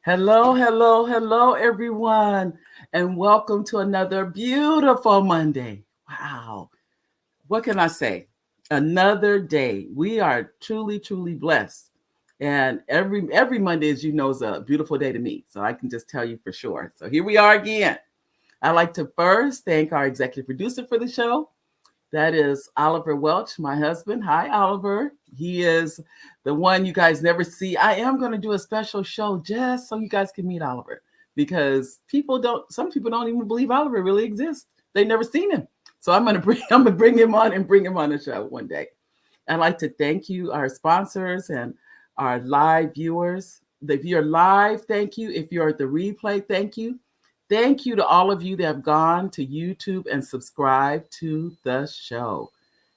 Hello, hello, hello, everyone, and welcome to another beautiful Monday. Wow. What can I say? Another day. We are truly, truly blessed. And every Monday, as you know, is a beautiful day to me. So I can just tell you for sure. So here we are again. I'd like to first thank our executive producer for the show. That is Oliver Welch, my husband. Hi, Oliver. He is the one you guys never see. I am going to do a special show just so you guys can meet Oliver because some people don't even believe Oliver really exists. They've never seen him. So I'm gonna bring him on and bring him on the show one day. I'd like to thank you, our sponsors and our live viewers. If you're live, thank you. If you're at the replay, thank you. Thank you to all of you that have gone to YouTube and subscribed to the show.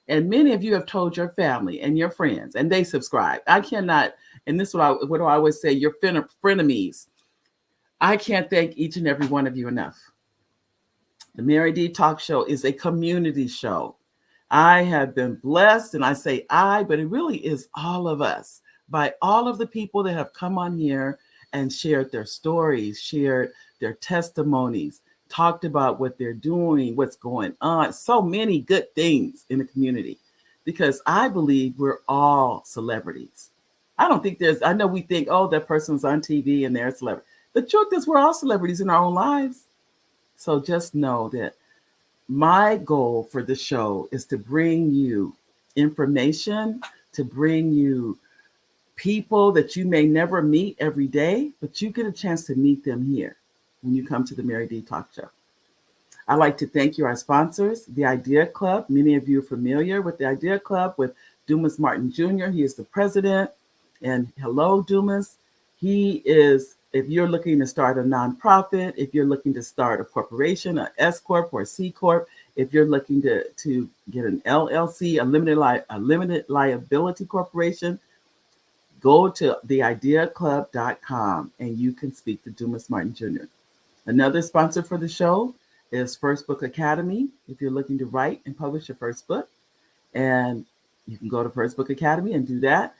And many of you have told your family and your friends, and they subscribe. I cannot, and this is what do I always say, your frenemies. I can't thank each and every one of you enough. The Mary D Talk Show is a community show. I have been blessed, and I say I, but it really is all of us, by all of the people that have come on here and shared their stories, shared their testimonies, talked about what they're doing, what's going on. So many good things in the community because I believe we're all celebrities. I know we think, oh, that person's on TV and they're a celebrity. The truth is, we're all celebrities in our own lives. So just know that my goal for the show is to bring you information, to bring you people that you may never meet every day, but you get a chance to meet them here when you come to the Mary D Talk Show. I'd like to thank you, our sponsors, the Idea Club. Many of you are familiar with the Idea Club with Dumas Martin Jr. He is the president. And hello, Dumas. He is, if you're looking to start a nonprofit, if you're looking to start a corporation, an S Corp or a C Corp, if you're looking to get an LLC, a limited liability corporation, go to theideaclub.com and you can speak to Dumas Martin Jr. Another sponsor for the show is First Book Academy. If you're looking to write and publish your first book, and you can go to First Book Academy and do that.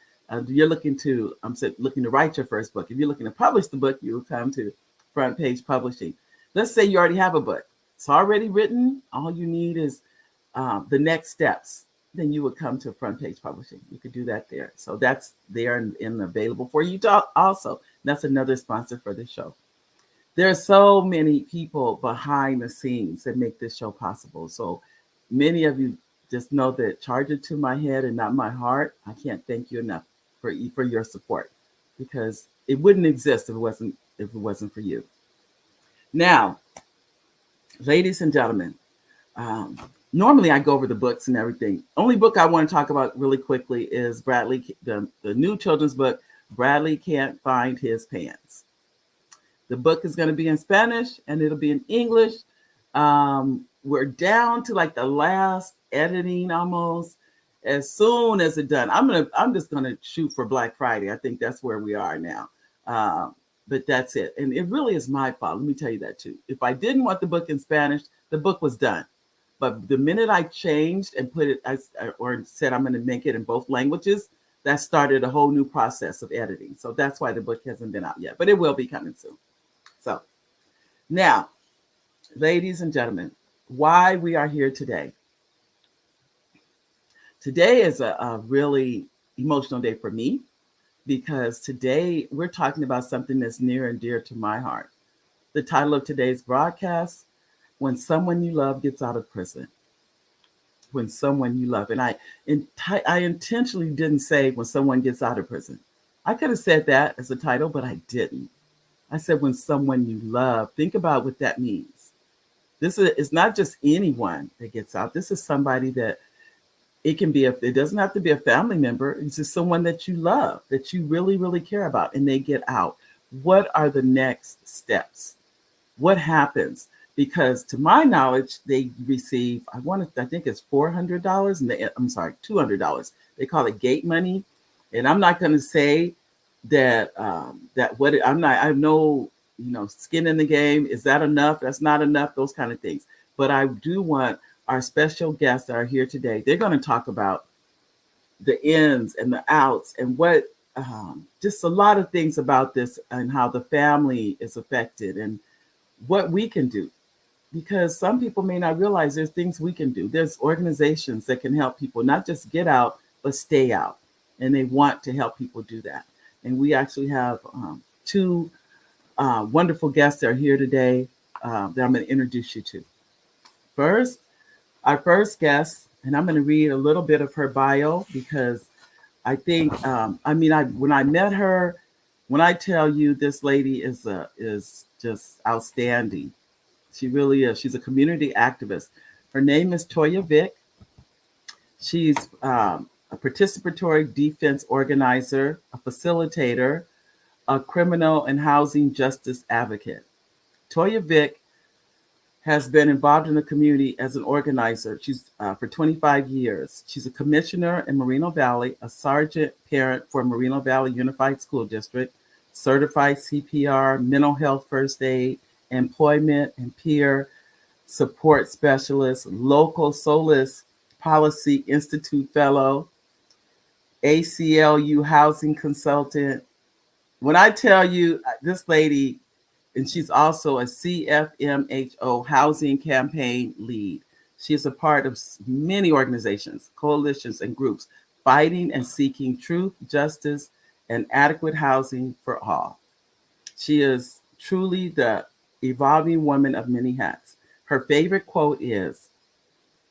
You're looking to write your first book. If you're looking to publish the book, you'll come to Front Page Publishing. Let's say you already have a book. It's already written. All you need is the next steps. Then you would come to Front Page Publishing. You could do that there. So that's there and available for you to also. That's another sponsor for the show. There are so many people behind the scenes that make this show possible. So many of you just know that charge it to my head and not my heart. I can't thank you enough for your support because it wouldn't exist if it wasn't for you. Now, ladies and gentlemen, normally I go over the books and everything. Only book I want to talk about really quickly is the new children's book, Bradley Can't Find His Pants. The book is going to be in Spanish and it'll be in English. We're down to like the last editing almost. As soon as it's done, I'm just gonna shoot for Black Friday. I think that's where we are now. But that's it. And it really is my fault. Let me tell you that too. If I didn't want the book in Spanish, the book was done. But the minute I changed and put it or said I'm going to make it in both languages, that started a whole new process of editing. So that's why the book hasn't been out yet, but it will be coming soon. So now, ladies and gentlemen, why we are here today. Today is a really emotional day for me because today we're talking about something that's near and dear to my heart. The title of today's broadcast, When Someone You Love Gets Out of Prison. When someone you love. And I intentionally didn't say when someone gets out of prison. I could have said that as a title, but I didn't. I said when someone you love. Think about what that means. It's not just anyone that gets out. This is somebody that it doesn't have to be a family member. It's just someone that you love, that you really, really care about, and they get out. What are the next steps? What happens? Because to my knowledge, they receive, I think it's $400 $200. They call it gate money. And I'm not going to say that, I have no, skin in the game. Is that enough? That's not enough, those kind of things. But I do want our special guests that are here today, they're going to talk about the ins and the outs and what just a lot of things about this and how the family is affected and what we can do. Because some people may not realize there's things we can do. There's organizations that can help people not just get out, but stay out. And they want to help people do that. And we actually have two wonderful guests that are here today that I'm going to introduce you to. First, our first guest, and I'm going to read a little bit of her bio because I think, when I met her, when I tell you this lady is just outstanding. She really is. She's a community activist. Her name is Toya Vick. She's a participatory defense organizer, a facilitator, a criminal and housing justice advocate. Toya Vick has been involved in the community as an organizer. She's for 25 years. She's a commissioner in Moreno Valley, a sergeant parent for Moreno Valley Unified School District, certified CPR, mental health first aid, employment and peer support specialist, local Solace Policy Institute fellow, ACLU housing consultant. When I tell you this lady, and she's also a CFMHO housing campaign lead. She is a part of many organizations, coalitions, and groups fighting and seeking truth, justice, and adequate housing for all. She is truly the evolving woman of many hats. Her favorite quote is,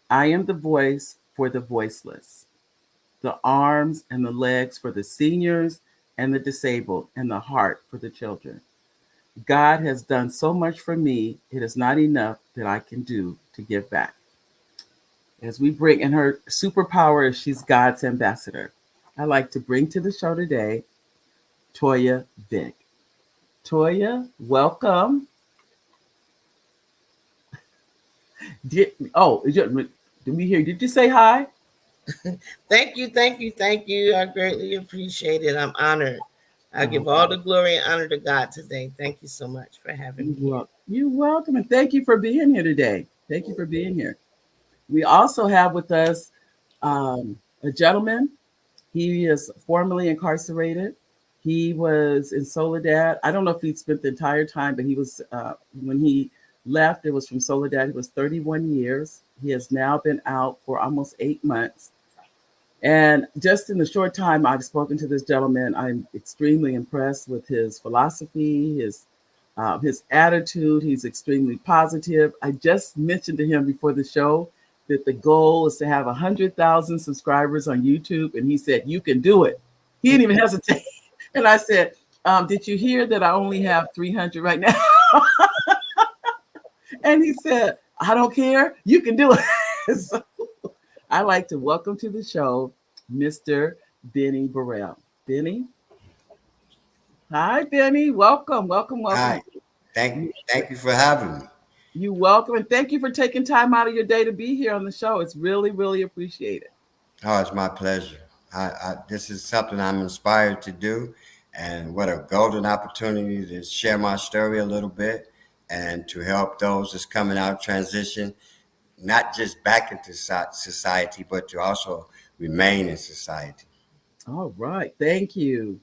"I am the voice for the voiceless, the arms and the legs for the seniors and the disabled, and the heart for the children. God has done so much for me, it is not enough that I can do to give back." As we bring in her superpower, is she's God's ambassador. I'd like to bring to the show today, Toya Vick. Toya, welcome. Did we hear? Did you say hi? Thank you. I greatly appreciate it. I'm honored. I give all the glory and honor to God today. Thank you so much for having me. You're welcome, and thank you for being here today. Thank you for being here. We also have with us a gentleman. He is formerly incarcerated. He was in Soledad. I don't know if he spent the entire time, but he was, when he left, it was from Soledad. He was 31 years. He has now been out for almost 8 months. And just in the short time I've spoken to this gentleman, I'm extremely impressed with his philosophy, his attitude. He's extremely positive. I just mentioned to him before the show that the goal is to have 100,000 subscribers on YouTube. And he said, "You can do it." He didn't even hesitate. And I said, "Did you hear that I only have 300 right now?" And he said, "I don't care. You can do it." So I'd like to welcome to the show Mr. Benny Burrell. Benny? Hi, Benny. Welcome. Hi. Thank you for having me. You're welcome. And thank you for taking time out of your day to be here on the show. It's really, really appreciated. Oh, it's my pleasure. This is something I'm inspired to do. And what a golden opportunity to share my story a little bit and to help those that's coming out of transition, not just back into society, but to also remain in society. All right. Thank you.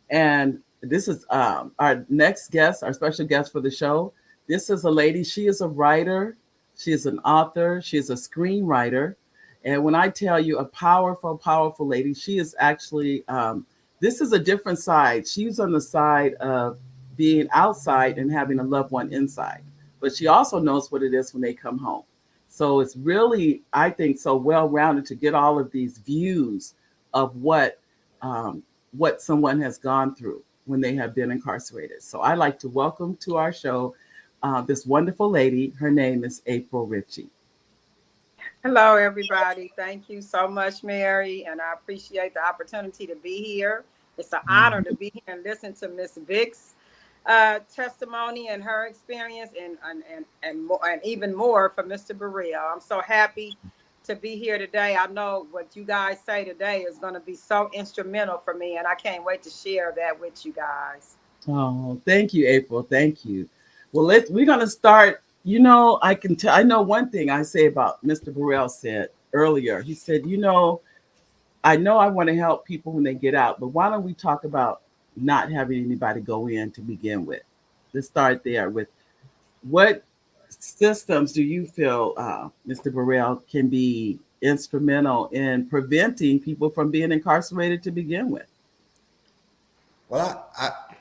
And this is our next guest, our special guest for the show. This is a lady. She is a writer. She is an author. She is a screenwriter. And when I tell you a powerful, powerful lady, she is actually, this is a different side. She's on the side of being outside and having a loved one inside. But she also knows what it is when they come home. So it's really, I think, so well-rounded to get all of these views of what someone has gone through when they have been incarcerated. So I'd like to welcome to our show this wonderful lady. Her name is April Ritchie. Hello, everybody. Thank you so much, Mary, and I appreciate the opportunity to be here. It's an honor to be here and listen to Miss Vick's testimony and her experience, and even more from Mr. Burrell. I'm so happy to be here today. I know what you guys say today is going to be so instrumental for me, and I can't wait to share that with you guys. Oh, thank you, April. Thank you. Well, we're going to start. You know, I know one thing I say about Mr. Burrell said earlier. He said, I know I want to help people when they get out, but why don't we talk about not having anybody go in to begin with? Let's start there with what systems do you feel, Mr. Burrell, can be instrumental in preventing people from being incarcerated to begin with? Well,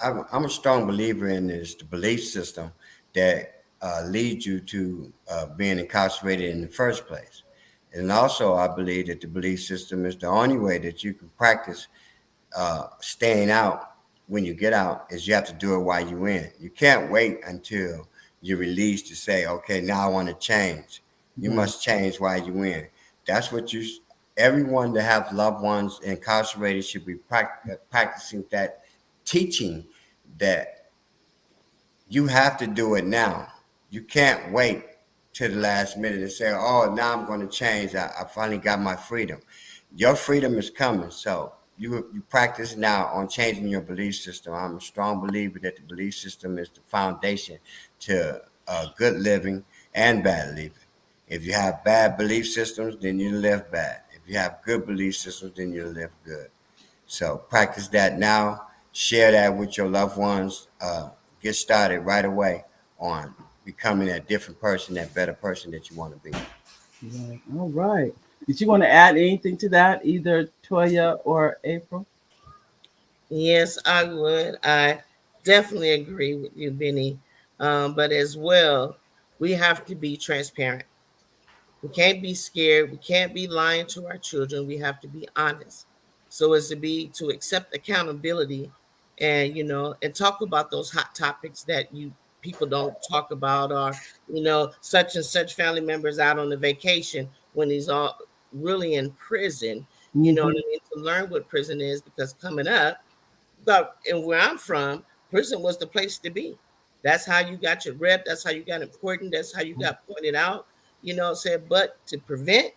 I'm a strong believer in this the belief system that leads you to being incarcerated in the first place. And also, I believe that the belief system is the only way that you can practice staying out when you get out is you have to do it while you're in. You can't wait until you're released to say, okay, now I want to change. You Right. must change while you're in. That's what everyone that have loved ones incarcerated should be practicing that teaching that you have to do it now. You can't wait to the last minute and say, oh, now I'm going to change. I finally got my freedom. Your freedom is coming. So you practice now on changing your belief system. I'm a strong believer that the belief system is the foundation to good living and bad living. If you have bad belief systems, then you live bad. If you have good belief systems, then you live good. So practice that now. Share that with your loved ones. Get started right away on becoming that different person, that better person that you want to be. Right. All right. Did you want to add anything to that, either Toya or April? Yes, I would. I definitely agree with you, Benny. But as well, we have to be transparent. We can't be scared. We can't be lying to our children. We have to be honest. So as to accept accountability and and talk about those hot topics that you people don't talk about, or such and such family members out on the vacation when he's all really in prison. You know what Mhm. I mean? To learn what prison is, because coming up, but and where I'm from, prison was the place to be. That's how you got your rep. That's how you got important. That's how you got pointed out. Said, but to prevent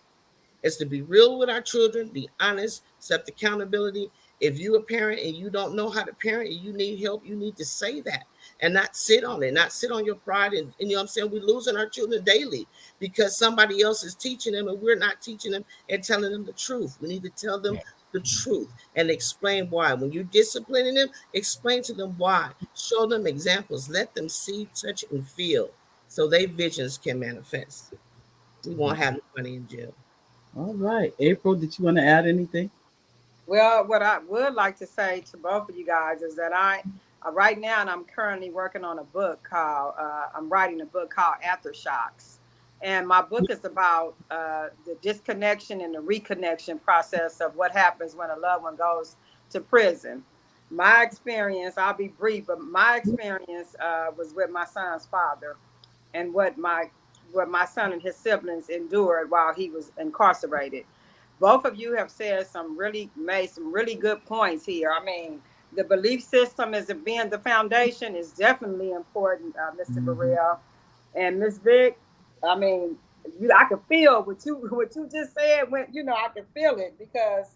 is to be real with our children, be honest, accept accountability. If you're a parent and you don't know how to parent and you need help, you need to say that and not sit on it, not sit on your pride. And you know what I'm saying? We're losing our children daily because somebody else is teaching them and we're not teaching them and telling them the truth. We need to tell them the truth and explain why. When you're disciplining them, explain to them why. Show them examples. Let them see, touch, and feel so their visions can manifest. We won't have money in jail. All right. April, did you want to add anything? Well, what I would like to say to both of you guys is that I right now, and I'm currently working on a book called I'm writing a book called Aftershocks, and my book is about the disconnection and the reconnection process of what happens when a loved one goes to prison. My experience, I'll be brief, but my experience was with my son's father, and what my son and his siblings endured while he was incarcerated. Both of you have said made some really good points here. I mean, the belief system as it being the foundation is definitely important, Mr. Burrell and Miss Vic. I mean, I could feel what you just said. When I could feel it because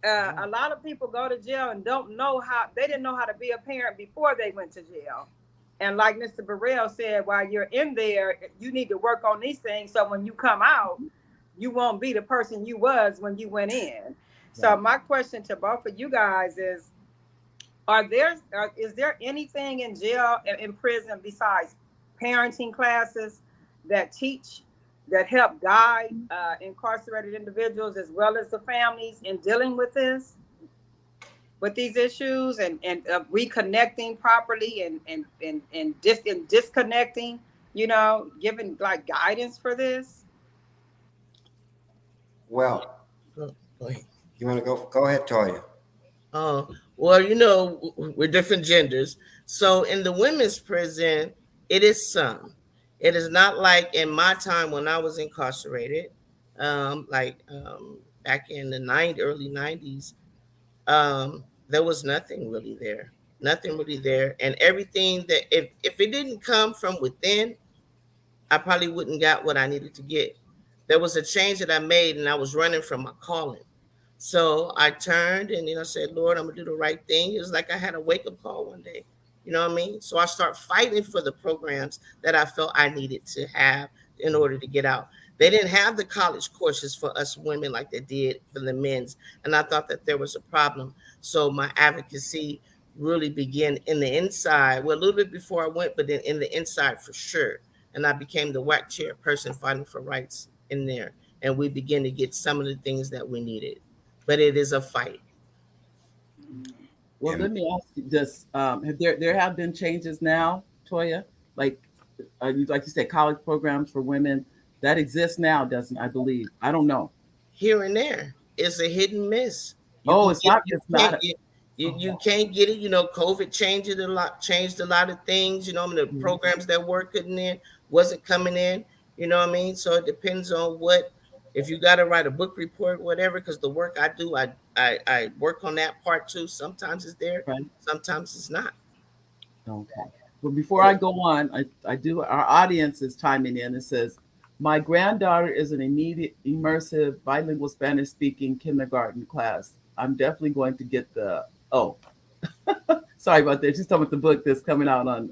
a lot of people go to jail and they didn't know how to be a parent before they went to jail. And like Mr. Burrell said, while you're in there, you need to work on these things so when you come out, you won't be the person you was when you went in. So my question to both of you guys is, is there anything in jail and in prison besides parenting classes that help guide incarcerated individuals as well as the families in dealing with these issues and reconnecting properly and disconnecting, giving like guidance for this? Well, Go ahead. you want to go? Go ahead, Toya. Well, we're different genders. So in the women's prison, it is some. It is not like in my time when I was incarcerated, back in the early 90s. There was nothing really there. Nothing really there. And everything that if it didn't come from within, I probably wouldn't got what I needed to get. There was a change that I made and I was running from my calling. So I turned and said, Lord, I'm gonna do the right thing. It was like I had a wake-up call one day. You know what I mean? So I start fighting for the programs that I felt I needed to have in order to get out. They didn't have the college courses for us women like they did for the men's. And I thought that there was a problem. So my advocacy really began in the inside, well, a little bit before I went, but then in the inside for sure. And I became the WAC chairperson fighting for rights in there. And we began to get some of the things that we needed. But it is a fight. Well, let me ask you this: have there have been changes now, Toya? Like, like you said, college programs for women that exist now, doesn't? I believe. I don't know. Here and there, it's a hit and miss. It's not. It's not. You can't get it. You know, COVID changed a lot of things. You know, I mean, the programs that were coming in wasn't coming in. You know what I mean? So it depends on what. If you got to write a book report, whatever, because the work I do, I work on that part too. Sometimes it's there, Right. sometimes it's not. Okay. Well, before I go on, I do. Our audience is chiming in. It says, "My granddaughter is an immediate, immersive, bilingual Spanish-speaking kindergarten class. I'm definitely going to get the." Oh, sorry about that. She's talking about the book that's coming out on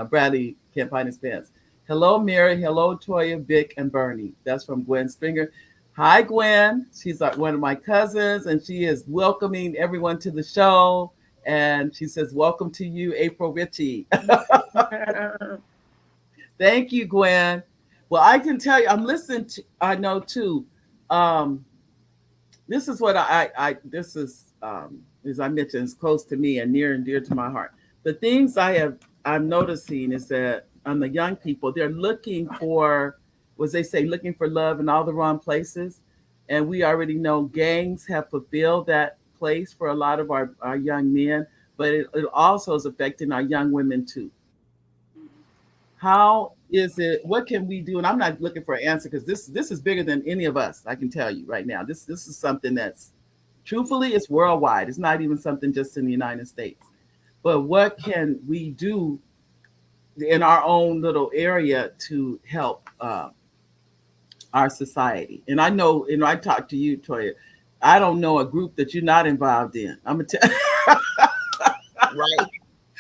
Bradley Can't Find His Pants. Hello, Mary. Hello, Toya, Vic, and Bernie. That's from Gwen Springer. Hi, Gwen. She's one of my cousins, and she is welcoming everyone to the show. And she says, "Welcome to you, April Ritchie." Thank you, Gwen. Well, I can tell you, I'm listening to. I know too. This is what this is, as I mentioned, is close to me and near and dear to my heart. The things I'm noticing is that on the young people, they're looking for, looking for love in all the wrong places. And we already know gangs have fulfilled that place for a lot of our young men, but it also is affecting our young women too. How is it? What can we do? And I'm not looking for an answer because this is bigger than any of us. I can tell you right now. This is something that's, truthfully, it's worldwide. It's not even something just in the United States. But what can we do in our own little area to help our society? And I know, I talked to you, Toya. I don't know a group that you're not involved in. I'm gonna tell. Right.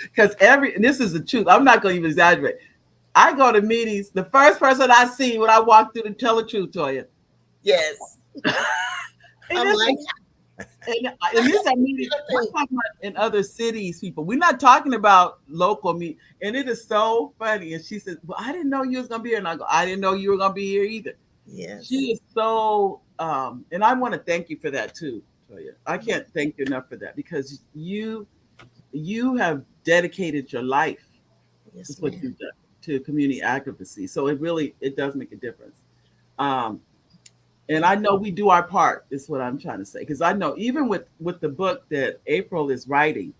Because and this is the truth. I'm not going to even exaggerate. I go to meetings. The first person I see when I walk through to tell the truth, Toya. Yes. I'm like, and this I mean, we're talking about in other cities, people. We're not talking about local meet. And it is so funny. And she said, "Well, I didn't know you was gonna be here." And I go, "I didn't know you were gonna be here either." yes. She is so and I want to thank you for that too, Toya. I can't thank you enough for that because you have dedicated your life. Yes, is what you've done to community advocacy. So it does make a difference. And I know we do our part, is what I'm trying to say. Because I know even with the book that April is writing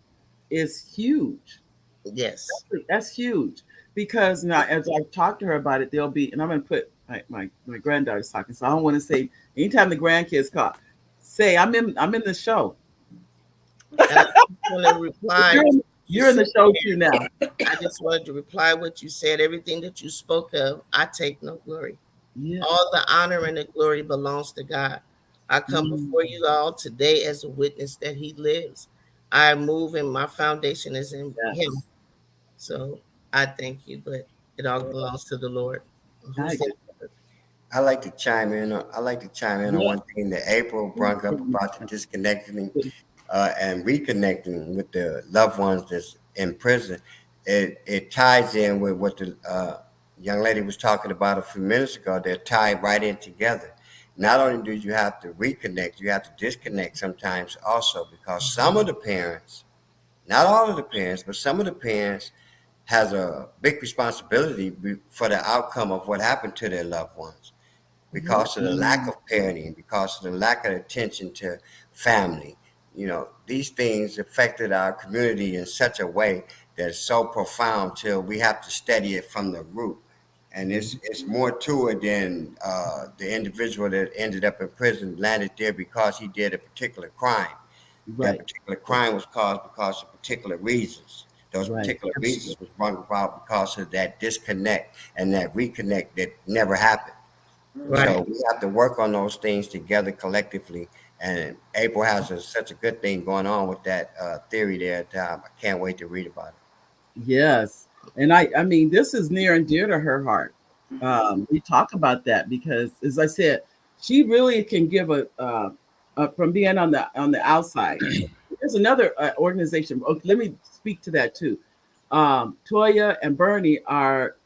is huge. Yes. That's huge. Because now as I talk to her about it, there'll be, and I'm going to put my granddaughter's talking, so I don't want to say, anytime the grandkids call, say, I'm in the show. I want to reply. You're in the show too now. I just wanted to reply what you said. Everything that you spoke of, I take no glory. Yeah. All the honor and the glory belongs to God. I come before you all today as a witness that He lives. I move and my foundation is in Him. So I thank you, but it all belongs to the Lord. I like to chime in. On one thing that April brought up about the disconnecting and reconnecting with the loved ones that's in prison. It ties in with what the young lady was talking about a few minutes ago. They're tied right in together. Not only do you have to reconnect, you have to disconnect sometimes also, because some of the parents, not all of the parents, but some of the parents has a big responsibility for the outcome of what happened to their loved ones because of the lack of parenting, because of the lack of attention to family. You know, these things affected our community in such a way that is so profound till we have to study it from the root. And it's more to it than the individual that ended up in prison landed there because he did a particular crime. Right. That particular crime was caused because of particular reasons. Those particular reasons was brought about because of that disconnect and that reconnect that never happened. Right. So we have to work on those things together collectively. And April has such a good thing going on with that theory there. I can't wait to read about it. Yes. And I mean, this is near and dear to her heart. we talk about that because, as I said, she really can give from being on the outside. There's another organization. Oh, let me speak to that too. Toya and Bernie are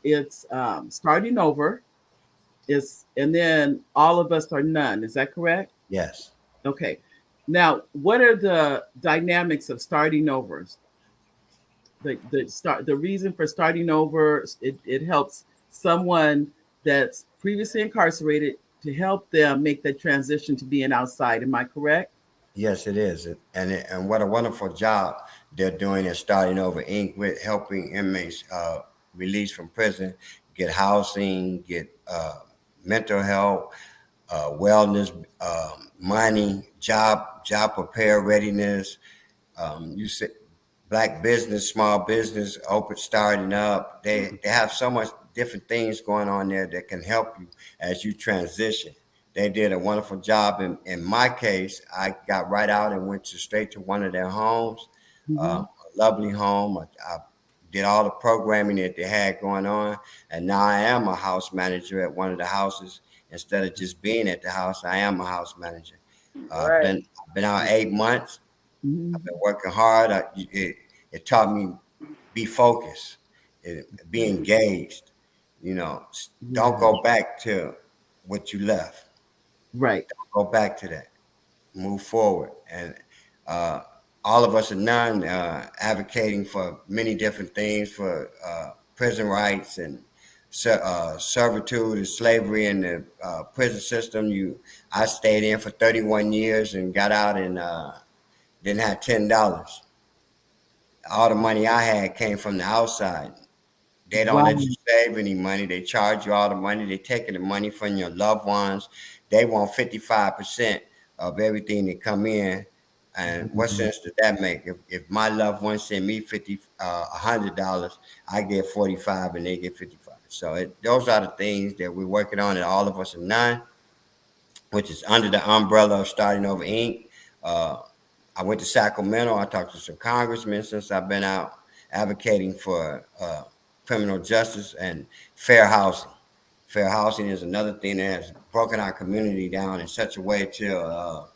it's starting over. Is and then all of us are none. Is that correct? Yes. Okay. Now, what are the dynamics of starting over? The reason for starting over, it helps someone that's previously incarcerated to help them make the transition to being outside. Am I correct? Yes, it is, and what a wonderful job they're doing at Starting Over Inc. with helping inmates released from prison get housing, get mental health, wellness, money, job prepare readiness. You said black business, small business, open starting up. They have so much different things going on there that can help you as you transition. They did a wonderful job. In my case, I got right out and went straight to one of their homes, Mm-hmm. a lovely home. I did all the programming that they had going on, and now I am a house manager at one of the houses. Instead of just being at the house, I am a house manager. Right. I've been out 8 months. Mm-hmm. I've been working hard. It taught me be focused, be engaged. Don't Yeah. go back to what you left. Right. Go back to that. Move forward. And uh, all of us are none advocating for many different things for prison rights and servitude and slavery in the prison system. I stayed in for 31 years and got out and didn't have $10. All the money I had came from the outside. They don't Wow. let you save any money. They charge you all the money. They're taking the money from your loved ones. They want 55% of everything that come in. And what sense does that make? If my loved ones send me $100, I get 45 and they get 55. So those are the things that we're working on, and all of us are none, which is under the umbrella of Starting Over Inc. Uh, I went to Sacramento. I talked to some congressmen since I've been out advocating for criminal justice and fair housing. Fair housing is another thing that has broken our community down in such a way till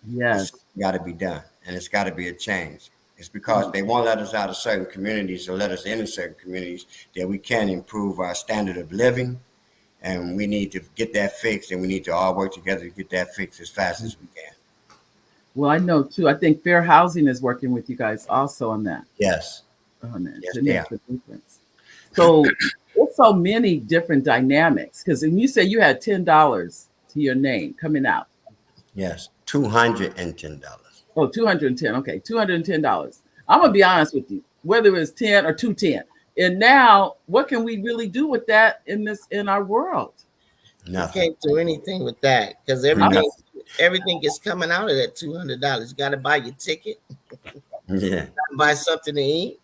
it's Yes. got to be done, and it's got to be a change. It's because they won't let us out of certain communities or let us into certain communities that we can improve our standard of living, and we need to get that fixed, and we need to all work together to get that fixed as fast as we can. Well, I know too. I think Fair Housing is working with you guys also on that. Yes. It They makes are. a difference. So there's so many different dynamics because when you say you had $10 to your name coming out. Yes. $210. Oh, 210. Okay, $210. I'm gonna be honest with you, whether it's 10 or 210. And now, what can we really do with that in our world? You Nothing. can't do anything with that because Nothing. everything is coming out of that $200. You got to buy your ticket, Yeah. buy something to eat.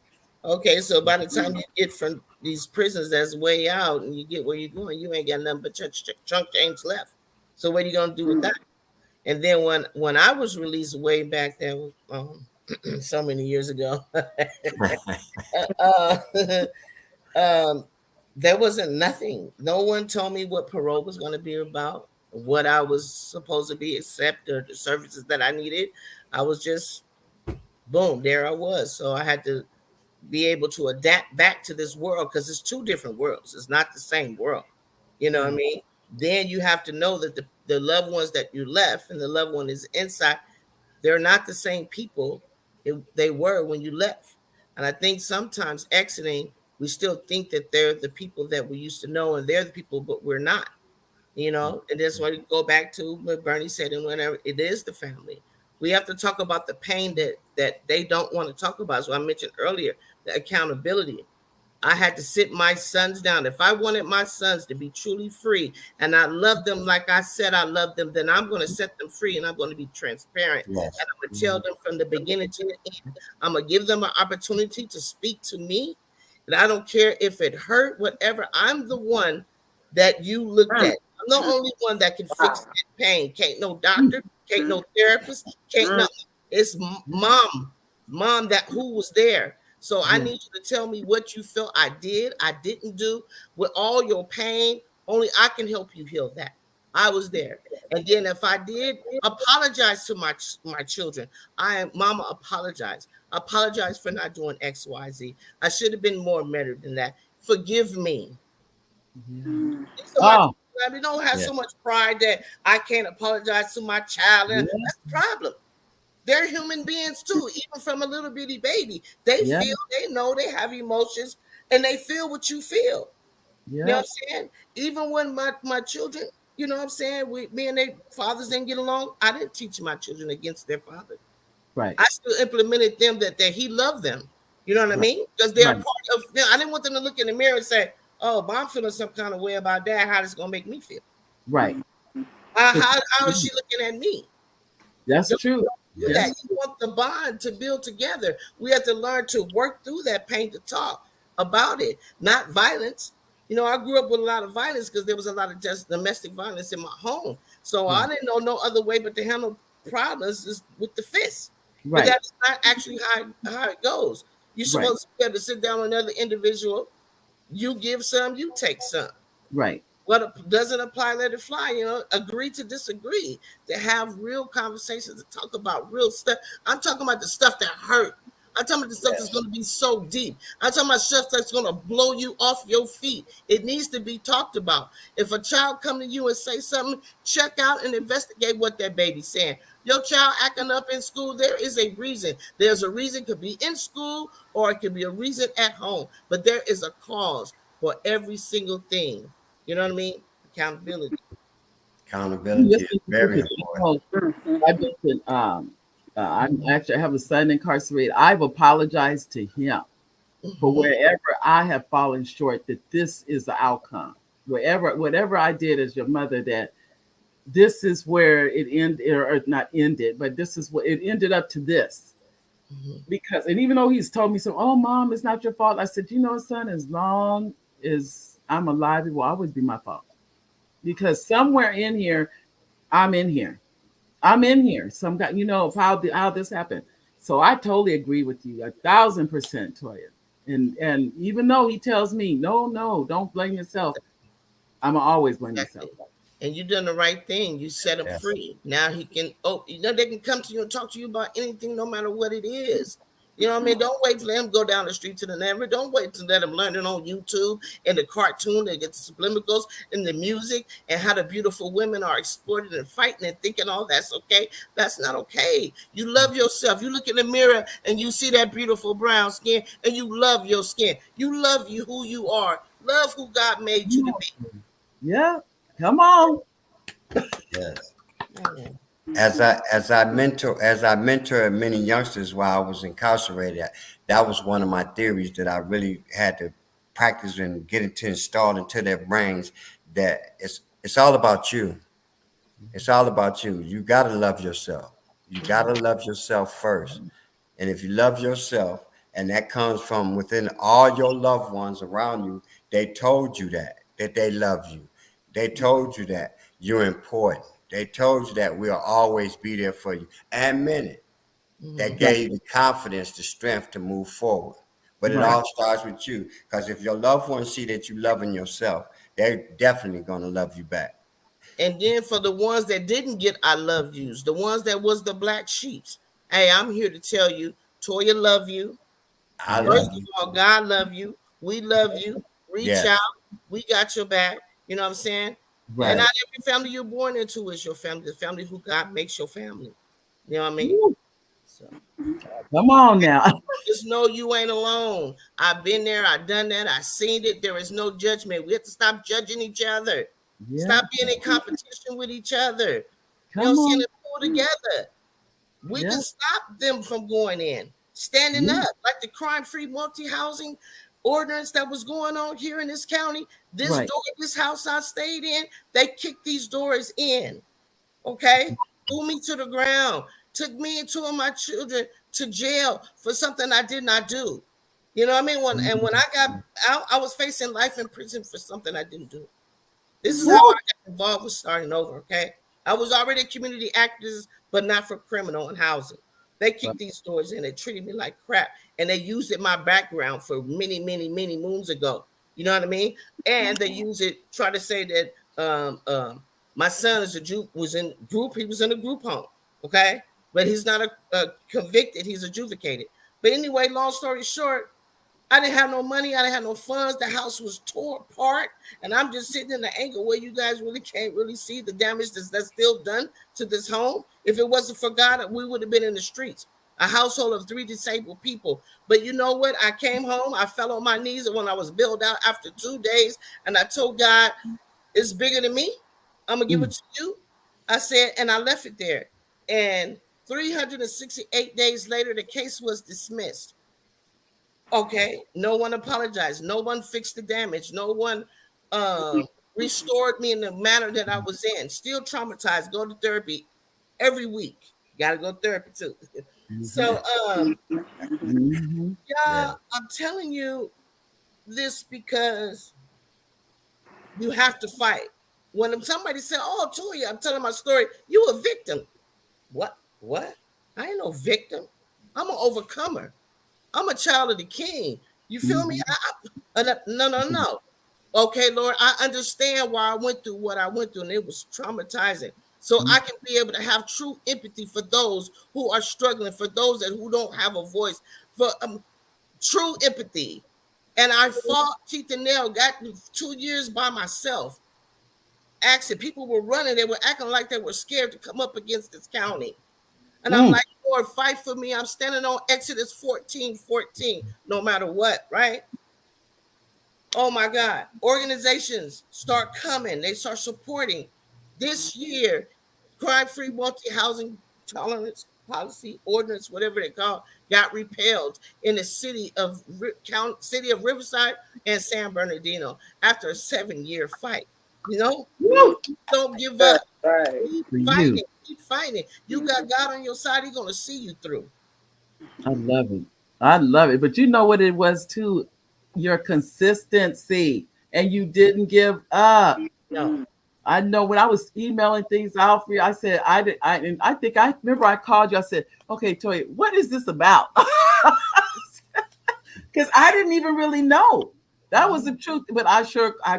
Okay, so by the time you get from these prisons that's way out and you get where you're going, you ain't got nothing but chunk change left. So what are you gonna do with that? And then when I was released way back there, so many years ago, uh, there wasn't nothing. No one told me what parole was going to be about, what I was supposed to be, except the services that I needed. I was just boom, there I was. So I had to be able to adapt back to this world because it's two different worlds. It's not the same world. You know what I mean? Then you have to know that the loved ones that you left and the loved one is inside, they're not the same people they were when you left. And I think sometimes exiting, we still think that they're the people that we used to know and they're the people, but we're not. And that's why we go back to what Bernie said, and whenever it is the family, we have to talk about the pain that they don't want to talk about. So I mentioned earlier the accountability. I had to sit my sons down. If I wanted my sons to be truly free and I love them like I said I love them, then I'm going to set them free and I'm going to be transparent. Yes. And I'm going to tell them from the beginning to the end. I'm going to give them an opportunity to speak to me. And I don't care if it hurt, whatever. I'm the one that you looked at. I'm the only one that can fix that pain. Can't no doctor, can't no therapist, can't nothing. It's mom that who was there. So I Yeah. need you to tell me what you felt I didn't do, with all your pain. Only I can help you heal that. I was there. And then if I did, apologize to my children. Mama, apologize. Apologize for not doing X, Y, Z. I should have been more measured than that. Forgive me. Yeah. So Oh, I don't have Yeah. so much pride that I can't apologize to my child. yeah. That's the problem. They're human beings too, even from a little bitty baby. They Yeah. feel, they know, they have emotions, and they feel what you feel. You know Yeah. what I'm saying? Even when my children, you know what I'm saying, me and their fathers didn't get along, I didn't teach my children against their father. Right. I still implemented them that he loved them. You know what I Right. mean? Because they're Right. part of. I didn't want them to look in the mirror and say, "Oh, but I'm feeling some kind of way about that. How this gonna make me feel? Right. How is she looking at me?" That's Don't true. do Yes. that. You want the bond to build together. We have to learn to work through that pain, to talk about it, not violence. You know, I grew up with a lot of violence because there was a lot of just domestic violence in my home. So I didn't know no other way but to handle problems is with the fist. But Right. that's not actually how it goes. You're Right. supposed to be able to sit down with another individual. You give some, you take some. Right. What doesn't apply, let it fly. You know, agree to disagree, to have real conversations, to talk about real stuff. I'm talking about the stuff that hurt. I'm talking about the stuff that's going to be so deep. I'm talking about stuff that's going to blow you off your feet. It needs to be talked about. If a child come to you and say something, check out and investigate what that baby's saying. Your child acting up in school, there is a reason. There's a reason, could be in school or it could be a reason at home. But there is a cause for every single thing. You know what I mean? Accountability. Accountability is very important. I've been I have a son incarcerated. I've apologized to him for wherever I have fallen short, that this is the outcome. Whatever I did as your mother, that this is where it ended, or not ended, but this is what it ended up to this. Because, and even though he's told me so, oh, mom, it's not your fault. I said, you know, son, as long as I'm alive, it will always be my fault. Because somewhere in here, I'm in here. I'm in here. Some guy, you know, of how this happened. So I totally agree with you, 1,000%, Toya. And even though he tells me, no, don't blame yourself, I'm always blame myself. And you done the right thing. You set him free. Now he can. Oh, you know, they can come to you and talk to you about anything, no matter what it is. You know what I mean? Don't wait to let him go down the street to the neighborhood. Don't wait to let him learn it on YouTube and the cartoon and get the subliminals and the music and how the beautiful women are exploited and fighting and thinking all that's okay. That's not okay. You love yourself. You look in the mirror and you see that beautiful brown skin and you love your skin. You love you who you are. Love who God made you to be. Yeah. Come on. Yes. As I mentor many youngsters while I was incarcerated, that was one of my theories that I really had to practice and get it to install into their brains, that it's all about you. It's all about you. You gotta love yourself. You gotta love yourself first. And if you love yourself, and that comes from within all your loved ones around you, they told you that they love you. They told you that you're important. They told you that we'll always be there for you, and meant it. That gave you the confidence, the strength to move forward. But it all starts with you, because if your loved ones see that you loving yourself, they're definitely going to love you back. And then for the ones that didn't get I love yous, the ones that was the black sheeps, hey, I'm here to tell you, Toya love you. First of all, God love you. We love you. Reach out. We got your back. You know what I'm saying? Right. And not every family you're born into is your family. The family who God makes your family. You know what I mean? So, come on now. just know you ain't alone. I've been there. I've done that. I've seen it. There is no judgment. We have to stop judging each other. Yeah. Stop being in competition with each other. Come you know, on. and pull together. We can stop them from going in. Standing up, like the crime-free multi-housing ordinance that was going on here in this county. This door, this house I stayed in, they kicked these doors in. Okay, threw me to the ground, took me and two of my children to jail for something I did not do. You know what I mean? When I got out, I was facing life in prison for something I didn't do. This is how I got involved with starting over. Okay, I was already a community activist, but not for criminal and housing. They keep these stories in. They treated me like crap, and they used it my background for many moons ago. You know what I mean? And they use it, try to say that my son is was in a group home, okay, but he's not a convicted. He's adjudicated. But anyway, long story short, I didn't have no money. I didn't have no funds. The house was torn apart. And I'm just sitting in the angle where you guys really can't really see the damage that's still done to this home. If it wasn't for God, we would have been in the streets. A household of 3 disabled people. But you know what? I came home. I fell on my knees when I was bailed out after 2 days. And I told God, it's bigger than me. I'm going to give it to you. I said, and I left it there. And 368 days later, the case was dismissed. Okay, no one apologized. No one fixed the damage. No one restored me in the manner that I was in. Still traumatized. Go to therapy every week. Got to go to therapy too. So, yeah, I'm telling you this because you have to fight. When somebody said, "Oh, Toya, I'm telling my story," you a victim. What? I ain't no victim. I'm an overcomer. I'm a child of the King. You feel me? No. Okay, Lord, I understand why I went through what I went through, and it was traumatizing. So I can be able to have true empathy for those who are struggling, for those who don't have a voice, for true empathy. And I fought teeth and nail, got 2 years by myself. Actually, people were running. They were acting like they were scared to come up against this county. And I'm like, Lord, fight for me. I'm standing on Exodus 14:14, no matter what, right? Oh my God. Organizations start coming. They start supporting. This year, crime-free multi-housing tolerance policy ordinance, whatever they call, got repealed in the city of Riverside and San Bernardino after a 7-year fight. You know, don't give up. Keep fighting. You got God on your side. He's going to see you through. I love it. But you know what it was too? Your consistency, and you didn't give up. No. I know when I was emailing things out for you, I said, I think I remember I called you. I said, okay, Toya, what is this about? Because I didn't even really know. That was the truth. But I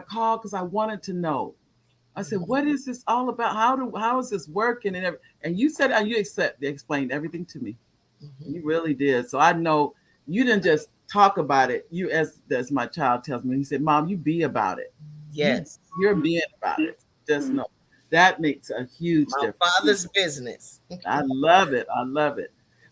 called because I wanted to know. I said, what is this all about? How is this working? And you said, you explained everything to me. You really did. So I know you didn't just talk about it. You, as my child tells me, he said, Mom, you be about it. Yes. You're being about it. Just know that makes a huge difference. My father's business. I love it.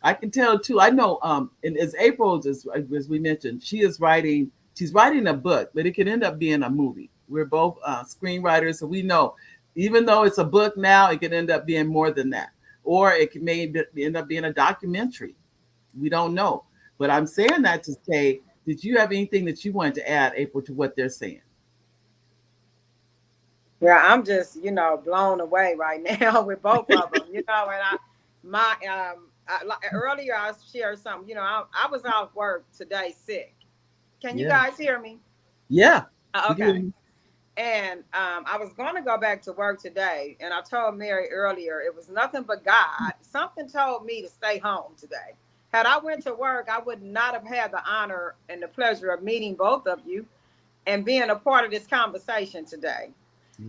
I can tell too. I know, and as April, as we mentioned, she's writing a book, but it can end up being a movie. We're both screenwriters, so we know, even though it's a book now, it can end up being more than that. Or it may end up being a documentary. We don't know. But I'm saying that to say, did you have anything that you wanted to add, April, to what they're saying? Yeah, I'm just, blown away right now with both of them. And earlier I shared something. I was off work today sick. Can you guys hear me? Yeah. Okay. And I was going to go back to work today, and I told Mary earlier it was nothing but God. Something told me to stay home today. Had I went to work, I would not have had the honor and the pleasure of meeting both of you and being a part of this conversation today.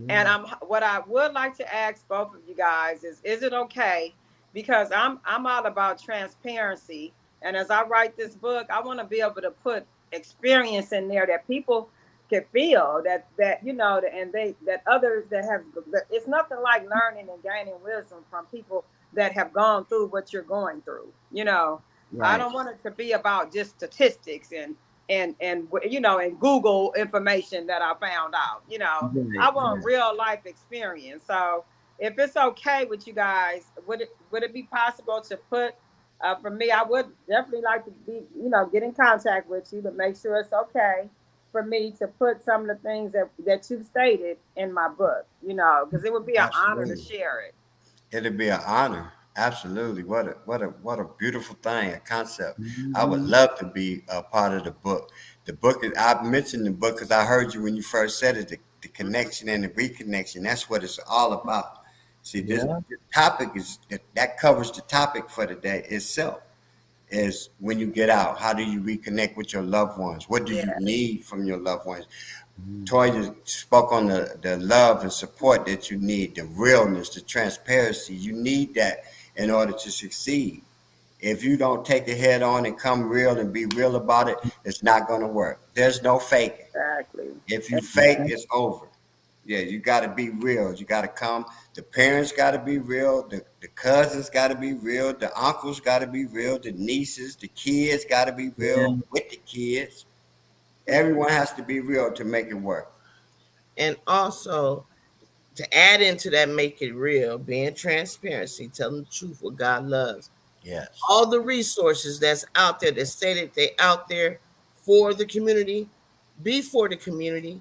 And what I would like to ask both of you guys is it okay? Because I'm all about transparency, and as I write this book, I want to be able to put experience in there that people can feel that others that have. It's nothing like learning and gaining wisdom from people that have gone through what you're going through. Right. I don't want it to be about just statistics and Google information that I found out. I want real life experience. So if it's okay with you guys, would it be possible to put? For me, I would definitely like to be, get in contact with you to make sure it's okay for me to put some of the things that you've stated in my book, because it would be an honor to share it. It'd be an honor. Absolutely. What a beautiful thing, a concept. I would love to be a part of the book. The book I mentioned the book because I heard you when you first said it, the connection and the reconnection. That's what it's all about. See, this Yeah. topic is that covers the topic for the day itself. Is when you get out, how do you reconnect with your loved ones? What do you Yeah. need from your loved ones? Toya spoke on the love and support that you need, the realness, the transparency. You need that in order to succeed. If you don't take it head on and come real and be real about it, it's not going to work. There's no faking. Exactly. If you fake, it's over. Yeah, you got to be real. You got to come. The parents got to be real. The cousins got to be real. The uncles got to be real. The nieces, the kids got to be real with the kids. Everyone has to be real to make it work. And also to add into that, make it real, being transparency, telling the truth, what God loves. Yes. All the resources that's out there that say that they're out there for the community, be for the community.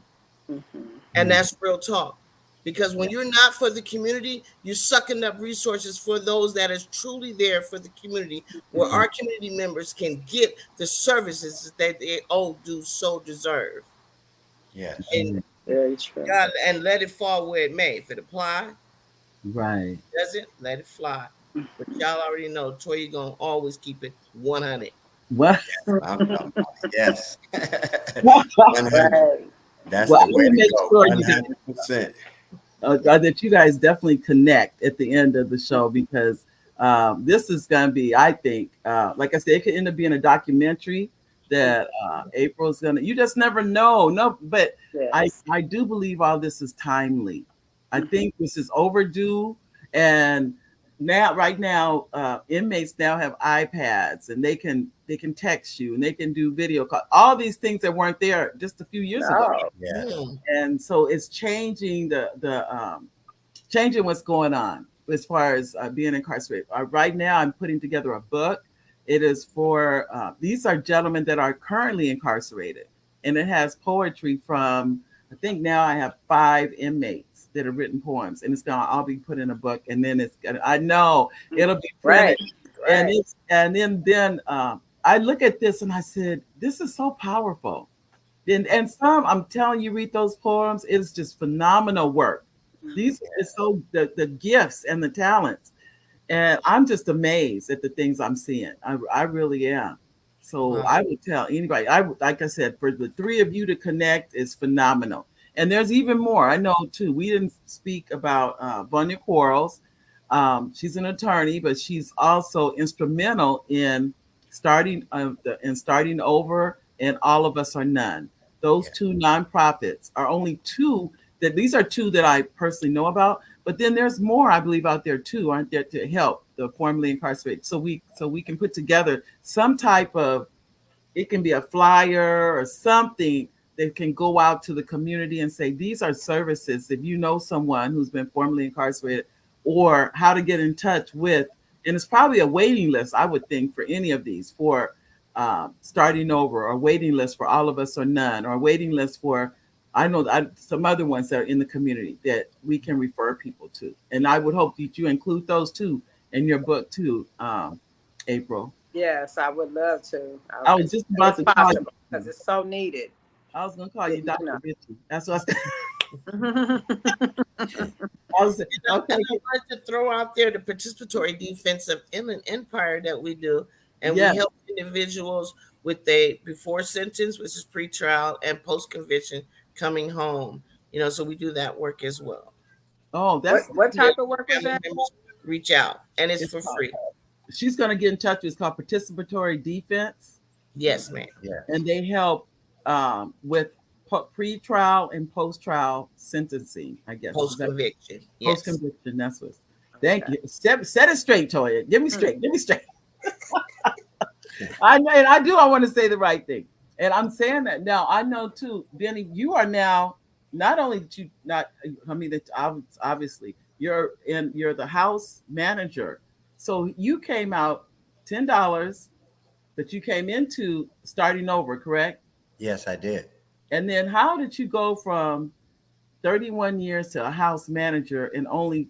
And that's real talk. Because when you're not for the community, you're sucking up resources for those that is truly there for the community, where our community members can get the services that they do so deserve. Yes. And Very true. God, and let it fall where it may. If it apply, Right. doesn't, let it fly. But y'all already know Toya gonna always keep it 100. What? Yes. Right. That's Well, the way I will make to go. sure you get- 100%. that you guys definitely connect at the end of the show, because this is going to be, I think, like I said, it could end up being a documentary that April's going to, you just never know. No, but Yes. I do believe all this is timely. I think this is overdue. And now, right now, inmates now have iPads, and they can text you, and they can do video call. All these things that weren't there just a few years ago. Yeah. And so it's changing changing what's going on as far as being incarcerated. Right now, I'm putting together a book. It is for these are gentlemen that are currently incarcerated, and it has poetry from, I think now I have 5 inmates that have written poems, and it's gonna all be put in a book, and then I know it'll be printed, Right. and then I look at this and I said, this is so powerful. And some, I'm telling you, read those poems, it's just phenomenal work. These are so the gifts and the talents. And I'm just amazed at the things I'm seeing. I really am. So Wow. I would tell anybody, like I said, for the 3 of you to connect is phenomenal. And there's even more. I know too. We didn't speak about Vanya Quarles. She's an attorney, but she's also instrumental in starting over, and All of Us Are None. Those 2 nonprofits are only 2 these are 2 that I personally know about. But then there's more, I believe, out there too, aren't there, to help the formerly incarcerated. So we can put together some type of, it can be a flyer or something that can go out to the community and say, these are services if you know someone who's been formerly incarcerated, or how to get in touch with. And it's probably a waiting list, I would think, for any of these, for starting over, or waiting list for All of Us or None, or waiting list for, I know some other ones that are in the community that we can refer people to. And I would hope that you include those too in your book too, April. Yes, I would love to. I was just about to call you, because it's so needed. I was going to call you Dr. No. Bitchy. That's what And I wanted to throw out there the participatory defensive empire that we do, and we help individuals with a before sentence, which is pre-trial, and post-conviction coming home. So we do that work as well. Oh, that's what type of work is that? Reach out, and it's for free. She's going to get in touch with. It's called participatory defense. Yes, ma'am. Yeah. And they help with pre-trial and post-trial sentencing, I guess. Post-conviction. Yes. Post-conviction, that's what. Thank you. Set it straight, Toya. Give me straight. Give me straight. I want to say the right thing. And I'm saying that now. I know too, Benny, you are now not only obviously you're the house manager. So you came out $10, but you came into starting over, correct? Yes, I did. And then how did you go from 31 years to a house manager in only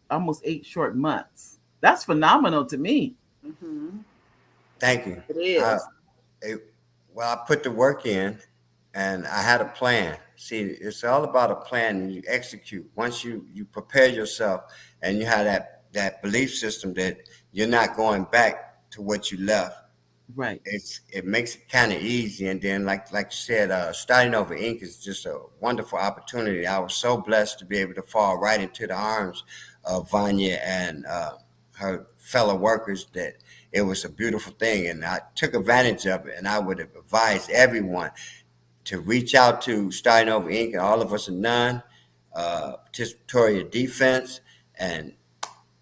almost 8 short months? That's phenomenal to me. Mm-hmm. Thank you. It is. Well, I put the work in, and I had a plan. See, it's all about a plan and you execute. Once you prepare yourself and you have that belief system that you're not going back to what you left, Right. it makes it kind of easy. And then like you said, starting over Inc. is just a wonderful opportunity. I was so blessed to be able to fall right into the arms of Vanya and her fellow workers that it was a beautiful thing. And I took advantage of it. And I would advise everyone to reach out to Starting Over Inc. and All of Us are None, Participatory Defense, and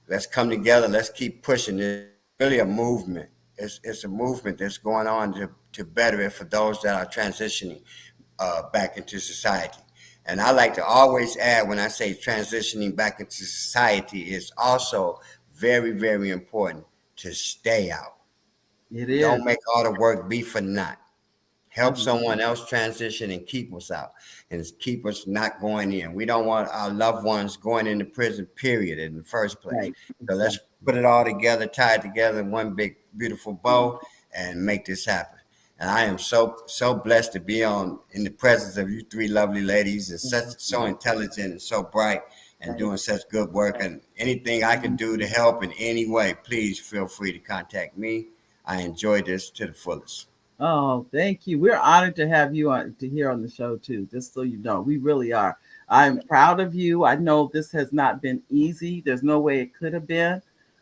let's come together. Let's keep pushing. It's really a movement. It's a movement that's going on to better it for those that are transitioning back into society. And I like to always add, when I say transitioning back into society, it's also very, very important to stay out. It is. Don't make all the work be for naught. Help Mhm. someone else transition and keep us out and keep us not going in. We don't want our loved ones going into prison, period, in the first place. Right. So let's put it all together, tie it together in one big, beautiful bow and make this happen. And I am so blessed to be in the presence of you three lovely ladies and so intelligent and so bright and doing such good work. And anything I can do to help in any way, please feel free to contact me. I enjoyed this to the fullest. Oh, thank you. We're honored to have you on here on the show too. Just so you know, we really are. I'm proud of you. I know this has not been easy. There's no way it could have been.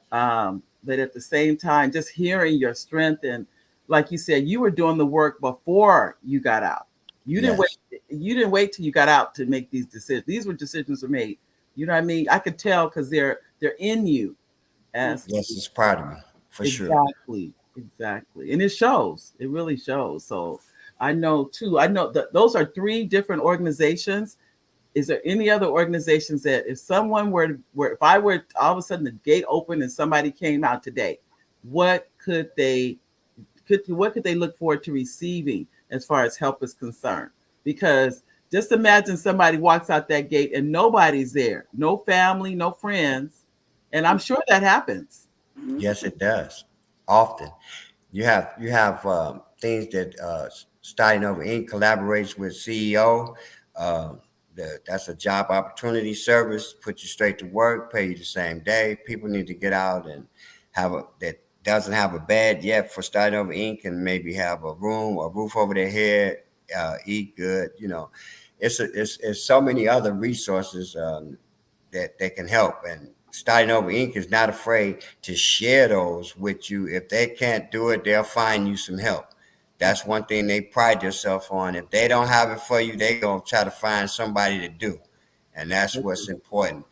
But at the same time, just hearing your strength and, like you said, you were doing the work before you got out. You didn't Yes. wait. You didn't wait till you got out to make these decisions. These were decisions were made. You know what I mean? I could tell because they're in you. As Yes, it's proud of me, for sure. Exactly. And it shows. It really shows. So I know too. I know that those are three different organizations. Is there any other organizations that if someone if I were all of a sudden the gate opened and somebody came out today, what could they look forward to receiving as far as help is concerned? Because just imagine somebody walks out that gate and nobody's there, no family, no friends. And I'm sure that happens. Yes, it does. Often, you have things that Starting Over Inc. collaborates with CEO. That's a job opportunity service. Put you straight to work, pay you the same day. People need to get out and that doesn't have a bed yet for Starting Over Inc. and maybe have a roof over their head, eat good. You know, it's so many other resources that can help. And Starting Over Inc. is not afraid to share those with you. If they can't do it, they'll find you some help. That's one thing they pride themselves on. If they don't have it for you, they gonna try to find somebody to do, and that's what's important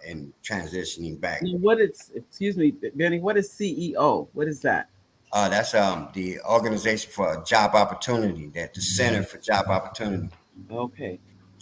in transitioning back. Now, excuse me, Benny, what is CEO? What is that? That's the organization for job opportunity. That the Center for Job Opportunity. Okay.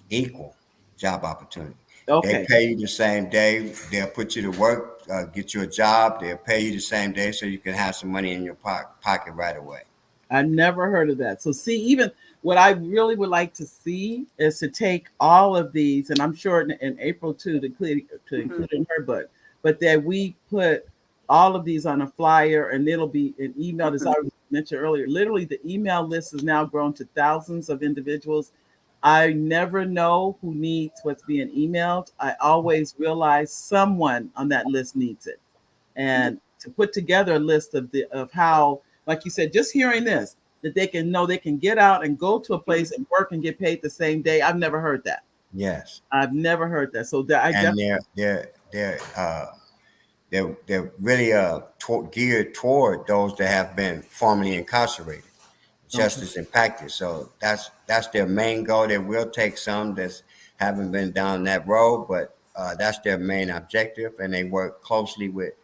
Equal job opportunity. Okay. They pay you the same day. They'll put you to work, get you a job. They'll pay you the same day so you can have some money in your pocket right away. I never heard of that. So see, even what I really would like to see is to take all of these, and I'm sure in April too, to include in her book, but that we put all of these on a flyer and it'll be an email. As I mentioned earlier, literally the email list has now grown to thousands of individuals. I never know who needs what's being emailed. I always realize someone on that list needs it. And to put together a list of how, like you said, just hearing this, that they can know they can get out and go to a place and work and get paid the same day. I've never heard that. Yes. I've never heard that. So that they're really geared toward those that have been formerly incarcerated, justice impacted. So that's their main goal. They will take some that haven't been down that road, but that's their main objective. And they work closely with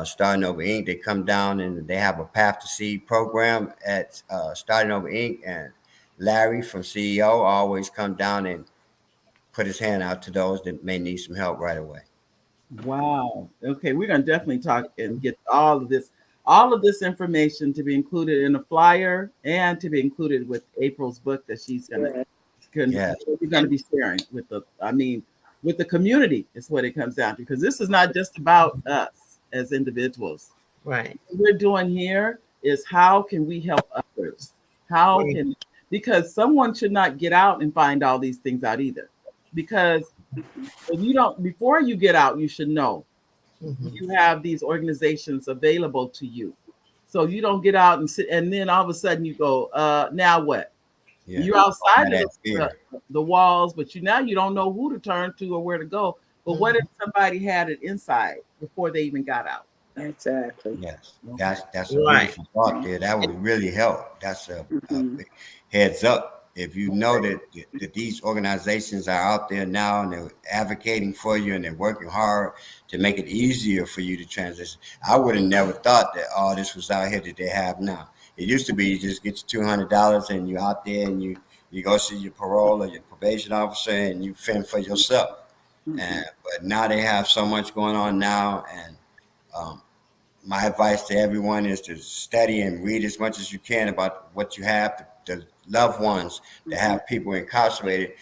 Starting Over Inc. They come down and they have a Path to Seed program at Starting Over Inc. And Larry from CEO always come down and put his hand out to those that may need some help right away. Wow. Okay, we're gonna definitely talk and get all of this information to be included in a flyer and to be included with April's book that she's gonna be sharing with the community is what it comes down to, because this is not just about us as individuals. Right. What we're doing here is how can we help others? because someone should not get out and find all these things out either. Because if you don't, before you get out, you should know Mhm. you have these organizations available to you. So you don't get out and sit, and then all of a sudden you go, now what? Yeah. You're outside That of fear. the walls, but now you don't know who to turn to or where to go. But what if somebody had it inside before they even got out? Exactly. Yes, that's a Right. beautiful thought there. That would really help. That's a Mhm. big heads up. If you know that these organizations are out there now and they're advocating for you and they're working hard to make it easier for you to transition. I would have never thought that all this was out here that they have now. It used to be you just get your $200 and you're out there and you go see your parole or your probation officer and you fend for yourself. And but now they have so much going on now, and my advice to everyone is to study and read as much as you can about what you have, the loved ones that have people incarcerated.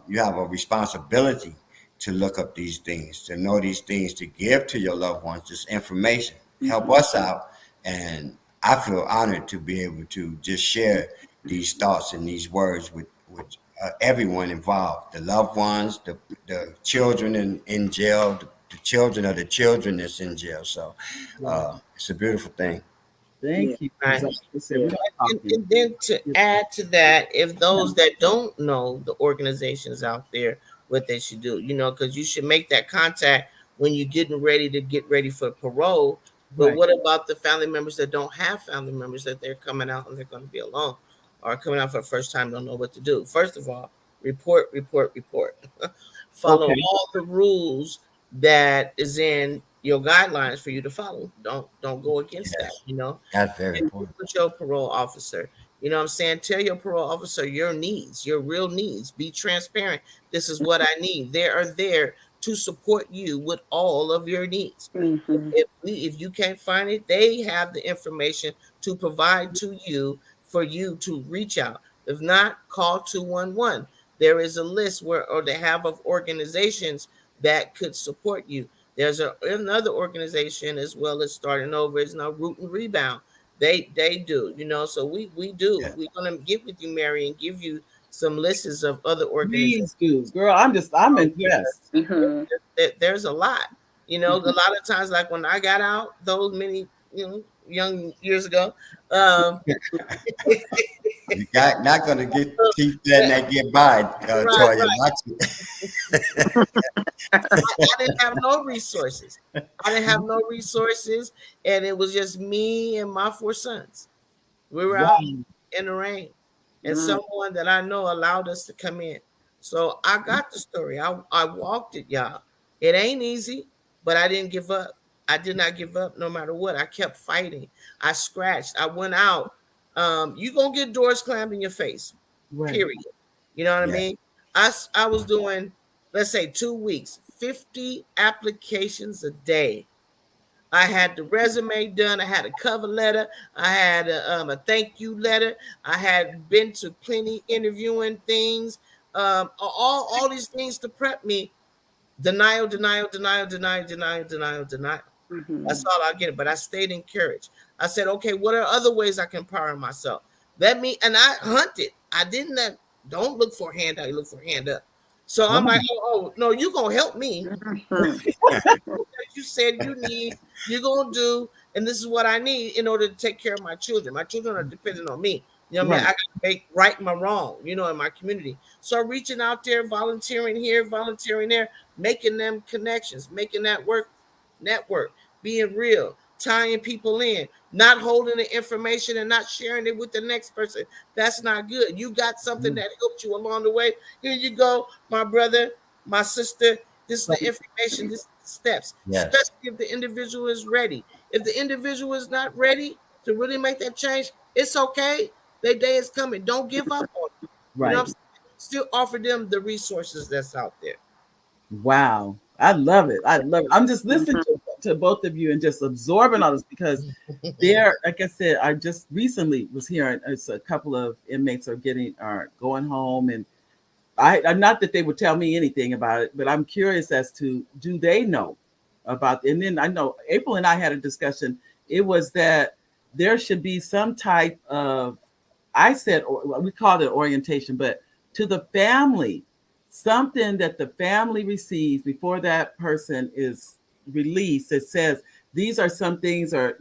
You have a responsibility to look up these things, to know these things, to give to your loved ones this information. Help us out. And I feel honored to be able to just share these thoughts and these words with everyone involved, the loved ones, the children in jail, the children of the children that's in jail. So it's a beautiful thing. Thank you. Right. Like I said, we're not talking. And then to add to that, if those that don't know the organizations out there, what they should do, because you should make that contact when you're getting ready for parole. But Right. what about the family members that don't have family members, that they're coming out and they're going to be alone, or coming out for the first time, don't know what to do? First of all, report. Follow Okay. all the rules that is in your guidelines for you to follow. Don't go against Yes. that. That's very And important. with your parole officer, you know what I'm saying? Tell your parole officer your needs, your real needs. Be transparent. This is what I need. They are there to support you with all of your needs. Mhm. If you can't find it, they have the information to provide to you for you to reach out. If not, call 211. There is a list or they have of organizations that could support you. There's another organization as well as Starting Over. It's now Root and Rebound. They do, so we do. Yeah. We're gonna get with you, Mary, and give you some lists of other organizations. Please do, girl. I'm impressed. Mhm. There's a lot. A lot of times, like when I got out those many, young years ago, You got not gonna keep letting that get by, Toya. Right. I didn't have no resources. And it was just me and my 4 sons. We were out in the rain, and someone that I know allowed us to come in. So I got the story. I walked it, y'all. It ain't easy, but I didn't give up. I did not give up no matter what. I kept fighting. I scratched. I went out. You gonna get doors slammed in your face. Right. Period. You know what I Yeah. mean? I was doing, let's say 2 weeks, 50 applications a day. I had the resume done. I had a cover letter. I had a thank you letter. I had been to plenty interviewing things. All these things to prep me. Denial. Mhm. That's all I get. But I stayed encouraged. I said, okay, what are other ways I can empower myself? And I hunted. I didn't don't look for a handout, you look for a hand up. So I'm like, oh no, you're gonna help me. Mhm. You said you're gonna do, and this is what I need in order to take care of my children. My children are dependent on me. You know what I mean? I gotta make right my wrong, in my community. So reaching out there, volunteering here, volunteering there, making them connections, making that network, being real, tying people in, not holding the information and not sharing it with the next person. That's not good. You got something that helped you along the way. Here you go, my brother, my sister. This is the information, this is the steps, Yes. especially if the individual is ready. If the individual is not ready to really make that change, it's okay. Their day is coming. Don't give up on them. Right. You know what I'm saying? Still offer them the resources that's out there. Wow. I love it. I'm just listening to both of you and just absorbing all this because like I said, I just recently was hearing it's a couple of inmates are going home, and I'm not that they would tell me anything about it, but I'm curious as to do they know about. And then I know April and I had a discussion. It was that there should be some type of I said, we called it orientation, but to the family, something that the family receives before that person is released. It says, these are some things, or,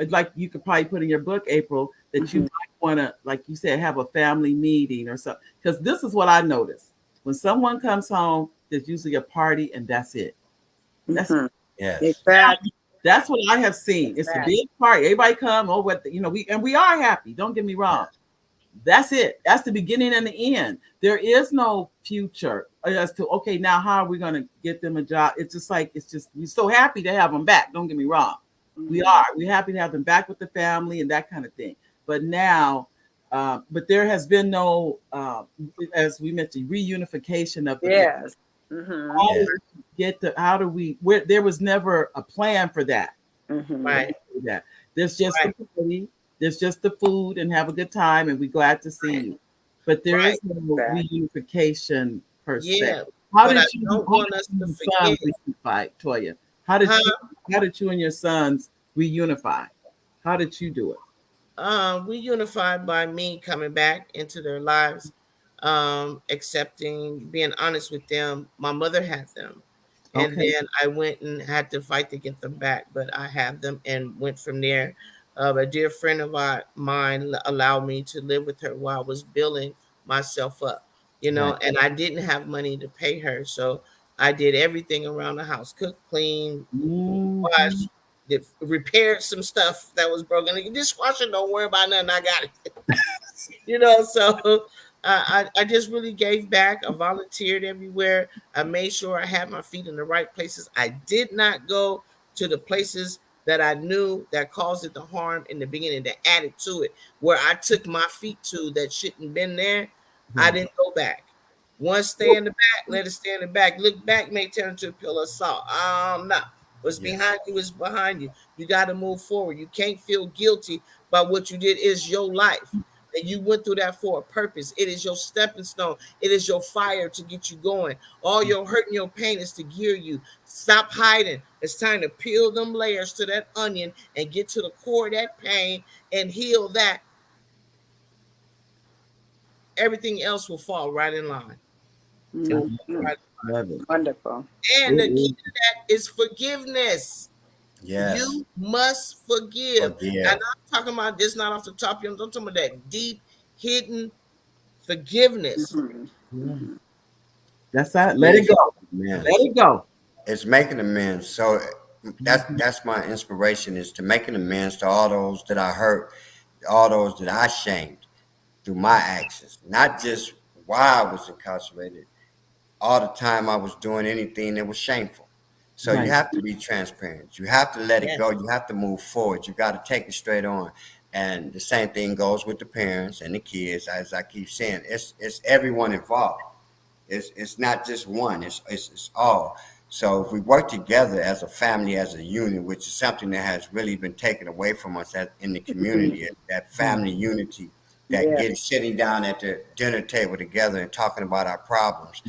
like you could probably put in your book, April, that you might want to, like you said, have a family meeting or something. Because this is what I noticed. When someone comes home, there's usually a party and that's it. That's Yes. Exactly. That's what I have seen. It's a big party. Everybody come. We are happy. Don't get me wrong. That's it. That's the beginning and the end. There is no future as to, okay, now how are we going to get them a job? It's just we're so happy to have them back. Don't get me wrong. We're happy to have them back with the family and that kind of thing. But now, but there has been no, as we mentioned, reunification of the Yes. there was never a plan for that. Right. There's just the party, there's just the food and have a good time and we're glad to see you. But there is no reunification per se. How did you reunify, Toya? How did you and your sons reunify? How did you do it? We unified by me coming back into their lives, accepting, being honest with them. My mother had them. And then I went and had to fight to get them back, but I have them and went from there. A dear friend of mine allowed me to live with her while I was building myself up, and I didn't have money to pay her. So I did everything around the house, cook, clean, wash, repaired some stuff that was broken. The dishwasher, don't worry about nothing. I got it. So I just really gave back. I volunteered everywhere. I made sure I had my feet in the right places. I did not go to the places that I knew that caused it the harm in the beginning, that added to it. Where I took my feet to that shouldn't been there, I didn't go back. Once stay in the back, let it stay in the back. Look back may turn into a pillar of salt. No. What's behind you is behind you. You got to move forward. You can't feel guilty about what you did. Is your life. And you went through that for a purpose. It is your stepping stone. It is your fire to get you going. All your hurt and your pain is to gear you. Stop hiding. It's time to peel them layers to that onion and get to the core of that pain and heal that. Everything else will fall right in line. Wonderful. And the key to that is forgiveness. Yes. You must forgive. And I'm talking about this not off the top. I'm talking about that deep, hidden forgiveness. That's that. Let it go. Man. Let it go. It's making amends. So that's my inspiration, is to making amends to all those that I hurt, all those that I shamed through my actions. Not just while I was incarcerated, all the time I was doing anything that was shameful. So you have to be transparent. You have to let it go. You have to move forward. You got to take it straight on. And the same thing goes with the parents and the kids. As I keep saying, it's everyone involved. It's not just one. It's all. So if we work together as a family, as a unit, which is something that has really been taken away from us in the community, that family unity, that getting sitting down at the dinner table together and talking about our problems.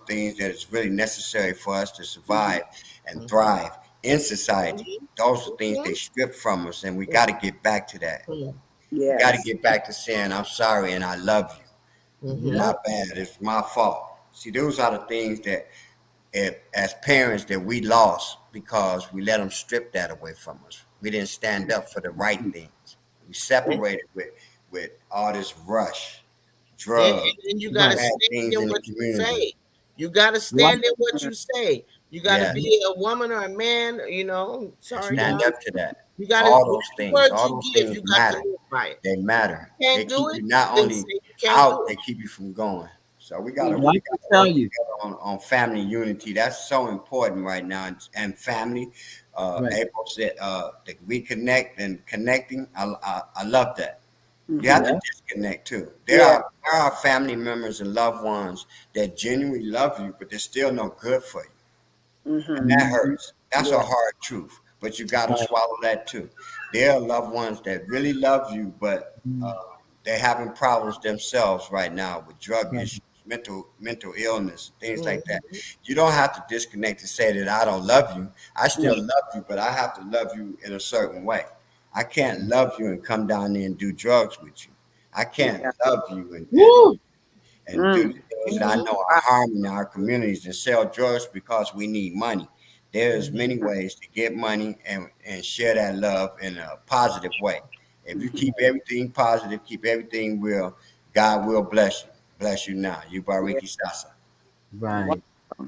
Things that is really necessary for us to survive and thrive in society. Those are things they strip from us, and we got to get back to that. We got to get back to saying, I'm sorry and I love you. My bad. It's my fault. See, those are the things that as parents that we lost because we let them strip that away from us. We didn't stand up for the right things. We separated with all this rush, drugs. And you got to stand in what you say. You got to stand in what you say. You got to be a woman or a man, sorry. Stand up to that. You got all those things. All those things you matter. They matter. They keep you not only out, they keep you from going. So we got to tell you on family unity. That's so important right now. And family, April said, the reconnect and connecting. I love that. You have to disconnect too. There are family members and loved ones that genuinely love you, but they're still no good for you. And that hurts. That's a hard truth. But you got to swallow that too. There are loved ones that really love you, but they're having problems themselves right now with drug issues, mental illness, things like that. You don't have to disconnect to say that I don't love you. I still love you, but I have to love you in a certain way. I can't love you and come down there and do drugs with you. I can't love you and Woo! do the things that I know are harming our communities and sell drugs because we need money. There's many ways to get money and share that love in a positive way. If you keep everything positive, keep everything real, God will bless you. Bless you now. You Bariki Sasa. Right.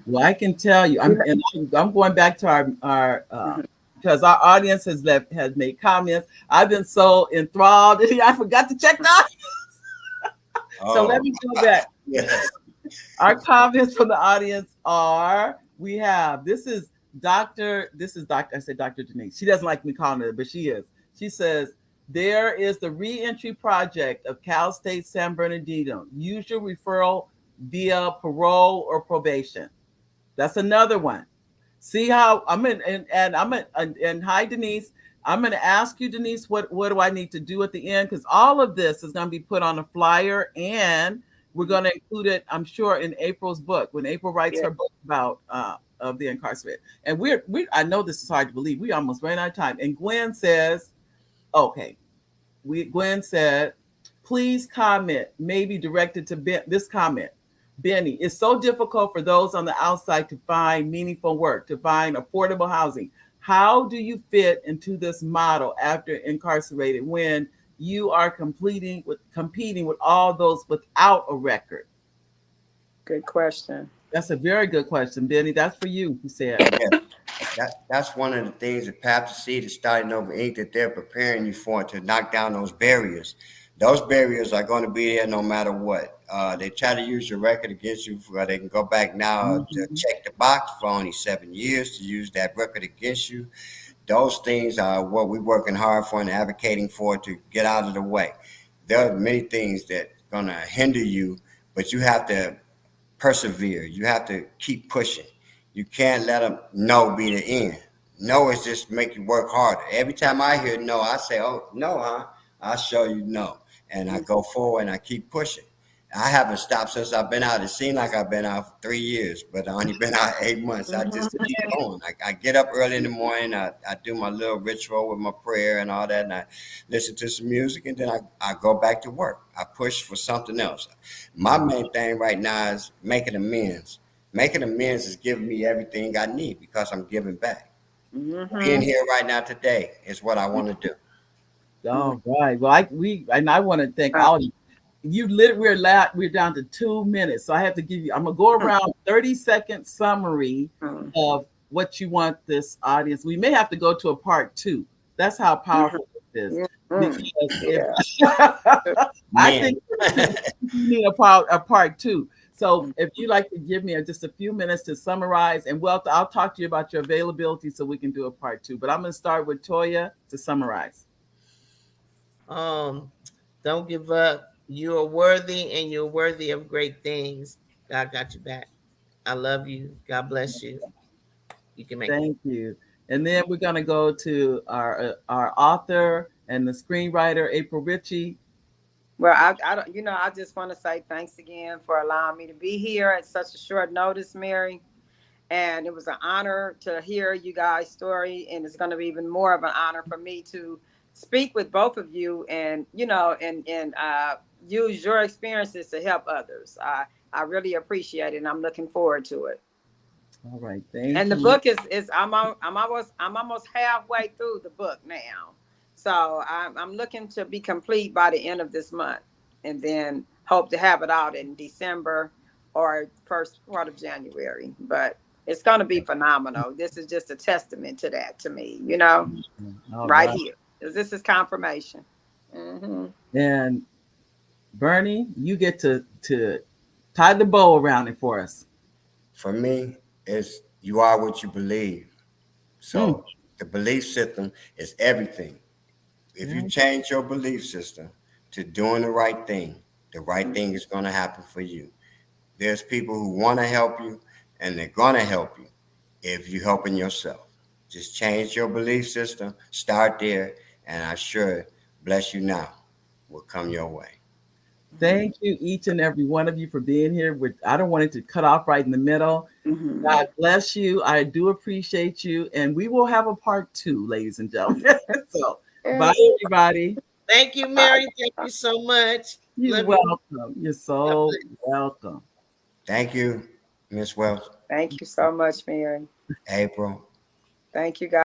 Well, I can tell you, I'm going back to our because our audience has made comments. I've been so enthralled. I forgot to check that. So let me go back. Yes. Our comments from the audience are: this is Dr. I said Dr. Denise. She doesn't like me calling her, but she is. She says, there is the reentry project of Cal State San Bernardino. Use your referral via parole or probation. That's another one. See how I'm in, and hi Denise. I'm going to ask you, Denise, what do I need to do at the end? Because all of this is going to be put on a flyer, and we're going to include it, I'm sure, in April's book when April writes her book about of the incarcerated. And we I know this is hard to believe. We almost ran out of time. And Gwen says, okay, Gwen said, please comment, maybe directed to Ben. This comment. Benny, it's so difficult for those on the outside to find meaningful work, to find affordable housing. How do you fit into this model after incarcerated when you are competing with all those without a record? Good question. That's a very good question, Benny. That's for you, he said. Yeah. That's one of the things that Pastor Seed is starting over Inc. that they're preparing you for, to knock down those barriers. Those barriers are going to be there no matter what. They try to use your record against you. They can go back now to check the box for only 7 years to use that record against you. Those things are what we're working hard for and advocating for to get out of the way. There are many things that are going to hinder you, but you have to persevere. You have to keep pushing. You can't let them no be the end. No is just make you work harder. Every time I hear no, I say, oh, no, huh? I'll show you no. And I go forward and I keep pushing. I haven't stopped since I've been out. It seemed like I've been out for 3 years, but I only been out 8 months. I just keep going. I get up early in the morning. I do my little ritual with my prayer and all that, and I listen to some music, and then I go back to work. I push for something else. My main thing right now is making amends. Making amends is giving me everything I need because I'm giving back. Being here right now today is what I want to do. All right. Well, I want to thank all of you. We're down to 2 minutes, so I have to give you. I'm gonna go around 30-second summary of what you want this audience. We may have to go to a part 2. That's how powerful this is. I think you need a part 2. So if you'd like to give me just a few minutes to summarize, and I'll talk to you about your availability so we can do a part 2. But I'm gonna start with Toya to summarize. Don't give up. You are worthy, and you're worthy of great things. God got you back. I love you. God bless you. You can make it. Thank you. And then we're going to go to our author and the screenwriter, April Ritchie. Well, I just want to say thanks again for allowing me to be here at such a short notice, Mary. And it was an honor to hear you guys' story, and it's going to be even more of an honor for me to speak with both of you, and use your experiences to help others. I really appreciate it, and I'm looking forward to it. All right, thank you. And the book is I'm almost halfway through the book now, so I'm looking to be complete by the end of this month, and then hope to have it out in December or first part of January. But it's going to be phenomenal. This is just a testament to that, to me, right here. This is confirmation. And Bernie, you get to tie the bow around it for us. For me, it's you are what you believe. So the belief system is everything. If you change your belief system to doing the right thing is going to happen for you. There's people who want to help you, and they're going to help you if you're helping yourself. Just change your belief system, start there, and I'm sure bless you now will come your way. Thank you, each and every one of you, for being here. I don't want it to cut off right in the middle. God bless you. I do appreciate you. And we will have a part 2, ladies and gentlemen. So bye, everybody. Thank you, Mary. Thank you so much. You're Love welcome. You're so bless. welcome. Thank you, Miss Wells, Thank you so much, Mary. April. Thank you, guys.